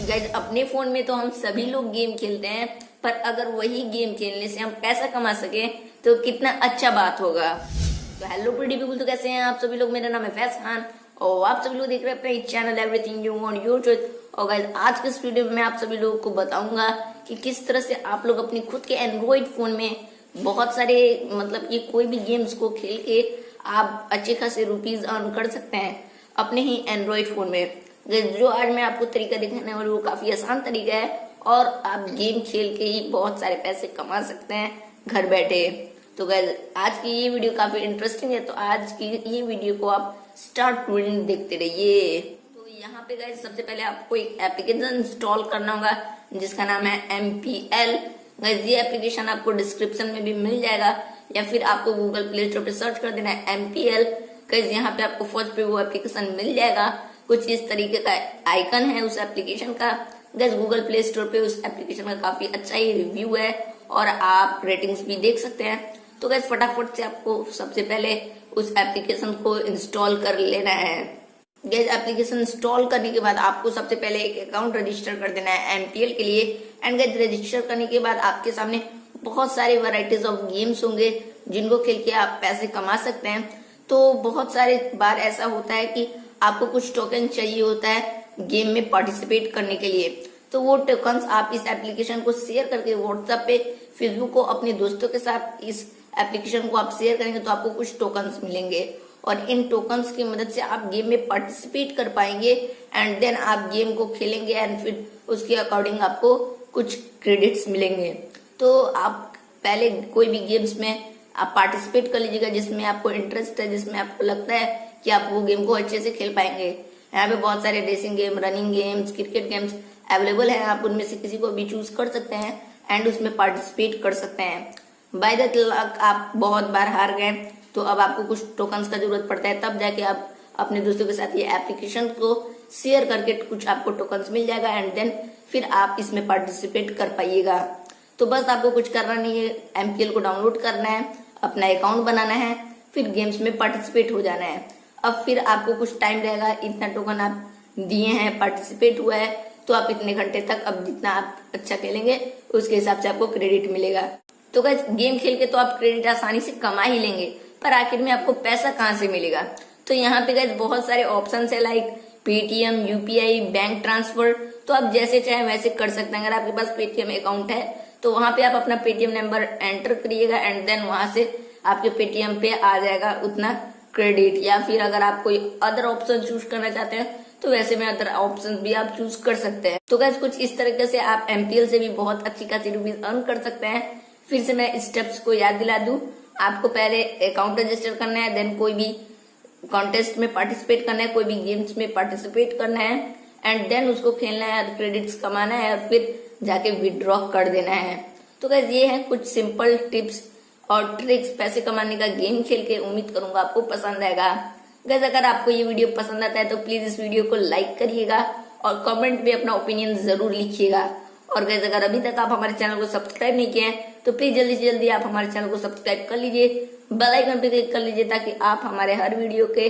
Guys अपने phone में तो हम सभी लोग गेम खेलते हैं, पर अगर वही गेम खेलने से हम पैसा कमा सके तो कितना अच्छा बात होगा। तो हेलो प्रीटी पीपल, तो कैसे हैं आप सभी लोग। मेरा नाम है फैज खान और आप सभी लोग देख रहे हैं अपने channel everything you want your choice. और गाइज आज के इस वीडियो में मैं आप सभी लोगों को बताऊंगा कि किस तरह से आप लोग अपनी खुद के एंड्रॉइड फोन में बहुत सारे मतलब कि कोई भी गेम्स को खेल के आप अच्छे खासे रुपीज अर्न कर सकते हैं अपने ही एंड्रॉइड फोन में। जो आज मैं आपको तरीका दिखाने वाला वो काफी आसान तरीका है और आप गेम खेल के ही बहुत सारे पैसे कमा सकते हैं घर बैठे। तो गाइस आज की ये वीडियो काफी इंटरेस्टिंग है, तो आज की ये वीडियो को आप स्टार्ट टू एंड देखते रहिए। तो यहाँ पे गाइस सबसे पहले आपको एक एप्लीकेशन इंस्टॉल करना होगा जिसका नाम है MPL। गाइस ये एप्लीकेशन आपको डिस्क्रिप्शन में भी मिल जाएगा या फिर आपको गूगल प्ले स्टोर पे सर्च कर देना है MPL। गाइस यहाँ पे आपको फर्स्ट पे वो एप्लीकेशन मिल जाएगा। कुछ इस तरीके का आइकन है उस एप्लीकेशन का। गाइस गूगल प्ले स्टोर पे उस एप्लीकेशन का काफी अच्छा ही रिव्यू है और आप रेटिंग्स भी देख सकते हैं। तो गाइस फटाफट से आपको सबसे पहले उस एप्लीकेशन को इंस्टॉल कर लेना है। गाइस एप्लीकेशन इंस्टॉल करने के बाद आपको सबसे पहले एक अकाउंट रजिस्टर कर देना है MPL के लिए। एंड गाइस रजिस्टर करने के बाद आपके सामने बहुत सारे वैरायटीज ऑफ गेम्स होंगे जिनको खेल के आप पैसे कमा सकते हैं। तो बहुत सारे बार ऐसा होता है कि आपको कुछ टोकन चाहिए होता है गेम में पार्टिसिपेट करने के लिए। तो वो टोकन्स आप इस एप्लीकेशन को शेयर करके व्हाट्सएप पे फेसबुक को अपने दोस्तों के साथ इस एप्लीकेशन को आप शेयर करेंगे तो आपको कुछ टोकन्स मिलेंगे और इन टोकन्स की मदद से आप गेम में पार्टिसिपेट कर पाएंगे एंड देन आप गेम को खेलेंगे एंड फिर उसके अकॉर्डिंग आपको कुछ क्रेडिट्स मिलेंगे। तो आप पहले कोई भी गेम्स में आप पार्टिसिपेट कर लीजिएगा जिसमें आपको इंटरेस्ट है, जिसमें आपको लगता है कि आप वो गेम को अच्छे से खेल पाएंगे। यहाँ पे बहुत सारे racing game, running games, cricket games available है। आप उनमें से किसी को भी चूज कर सकते हैं एंड उसमें पार्टिसिपेट कर सकते हैं। बाय द लक आप बहुत बार हार गए तो अब आपको कुछ टोकन्स का जरूरत पड़ता है, तब जाके आप अपने दोस्तों के साथ ये एप्लीकेशन को शेयर करके कुछ आपको टोकन्स मिल जाएगा एंड देन फिर आप इसमें पार्टिसिपेट कर पाइएगा। तो बस आपको कुछ करना नहीं है, MPL को डाउनलोड करना है, अपना अकाउंट बनाना है, फिर गेम्स में पार्टिसिपेट हो जाना है। अब फिर आपको कुछ टाइम रहेगा, इतना टोकन आप दिए हैं, पार्टिसिपेट हुआ है तो आप इतने घंटे तक अब जितना आप अच्छा खेलेंगे उसके हिसाब से आपको क्रेडिट मिलेगा। तो गाइस गेम खेल के तो आप क्रेडिट आसानी से कमा ही लेंगे, पर आखिर में आपको पैसा कहाँ से मिलेगा। तो यहाँ पे गाइस बहुत सारे ऑप्शन है like Paytm, UPI, bank transfer. तो आप जैसे चाहे वैसे कर सकते हैं। अगर आपके पास पेटीएम अकाउंट है तो वहां पे आप अपना पेटीएम नंबर एंटर करिएगा एंड देन वहां से आपके पेटीएम पे आ जाएगा उतना क्रेडिट। या फिर अगर आप कोई अदर ऑप्शन चूज करना चाहते हैं तो वैसे में अदर ऑप्शन भी आप चूज कर सकते हैं। तो गाइस कुछ इस तरीके से आप MPL से भी बहुत अच्छी खासी रुपीज अर्न कर सकते हैं। फिर से मैं स्टेप्स को याद दिला दूं, आपको पहले अकाउंट रजिस्टर करना है, देन कोई भी कॉन्टेस्ट में पार्टिसिपेट करना है, कोई भी गेम्स में पार्टिसिपेट करना है एंड देन उसको खेलना है, क्रेडिट्स कमाना है और फिर जाके विड्रॉ कर देना है। तो गाइस ये है कुछ सिंपल टिप्स और ट्रिक्स पैसे कमाने का गेम खेल के। उम्मीद करूंगा आपको पसंद आएगा। गाइस अगर आपको ये वीडियो पसंद आता है तो प्लीज इस वीडियो को लाइक करिएगा और कमेंट में अपना ओपिनियन जरूर लिखिएगा। और गाइस अगर अभी तक आप हमारे चैनल को सब्सक्राइब नहीं किए हैं तो प्लीज जल्दी से जल्दी आप हमारे चैनल को सब्सक्राइब कर लीजिए, बेल आइकन पे क्लिक कर लीजिए ताकि आप हमारे हर वीडियो के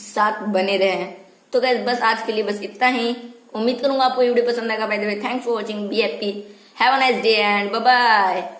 साथ बने रहें। तो गाइस बस आज के लिए बस इतना ही। उम्मीद करूंगा आपको ये वीडियो पसंद आएगा। By the way thanks for watching, be happy, have a nice day and bye bye.